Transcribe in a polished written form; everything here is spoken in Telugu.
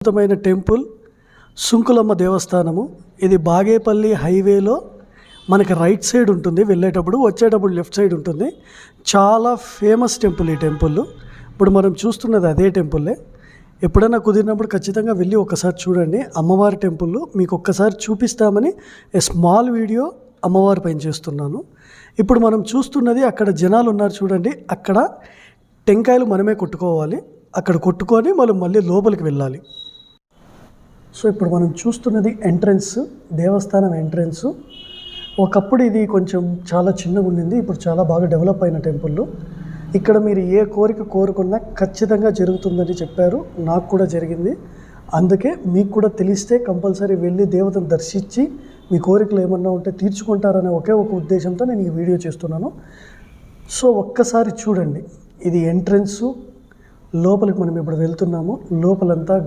అద్భుతమైన టెంపుల్ సుంకులమ్మ దేవస్థానము. ఇది బాగేపల్లి హైవేలో మనకి రైట్ సైడ్ ఉంటుంది, వెళ్ళేటప్పుడు వచ్చేటప్పుడు లెఫ్ట్ సైడ్ ఉంటుంది. చాలా ఫేమస్ టెంపుల్ ఈ టెంపుల్. ఇప్పుడు మనం చూస్తున్నది అదే టెంపుల్లే. ఎప్పుడైనా కుదిరినప్పుడు ఖచ్చితంగా వెళ్ళి ఒకసారి చూడండి. అమ్మవారి టెంపుల్ మీకు ఒక్కసారి చూపిస్తామని స్మాల్ వీడియో అమ్మవారి పైన చేస్తున్నాను. ఇప్పుడు మనం చూస్తున్నది అక్కడ జనాలు ఉన్నారు చూడండి, అక్కడ టెంకాయలు మనమే కొట్టుకోవాలి. అక్కడ కొట్టుకొని మనం మళ్ళీ లోపలికి వెళ్ళాలి. సో ఇప్పుడు మనం చూస్తున్నది ఎంట్రన్స్, దేవస్థానం ఎంట్రన్స్. ఒకప్పుడు ఇది కొంచెం చాలా చిన్నగా ఉండింది, ఇప్పుడు చాలా బాగా డెవలప్ అయిన టెంపుల్. ఇక్కడ మీరు ఏ కోరిక కోరుకున్నా ఖచ్చితంగా జరుగుతుందని చెప్పారు, నాకు కూడా జరిగింది. అందుకే మీకు కూడా తెలిస్తే కంపల్సరీ వెళ్ళి దేవతను దర్శించి మీ కోరికలు ఏమన్నా ఉంటే తీర్చుకుంటారనే ఒకే ఒక ఉద్దేశంతో నేను ఈ వీడియో చేస్తున్నాను. సో ఒక్కసారి చూడండి, ఇది ఎంట్రన్సు. లోపలికి మనం ఇప్పుడు వెళ్తున్నాము. లోపలంతా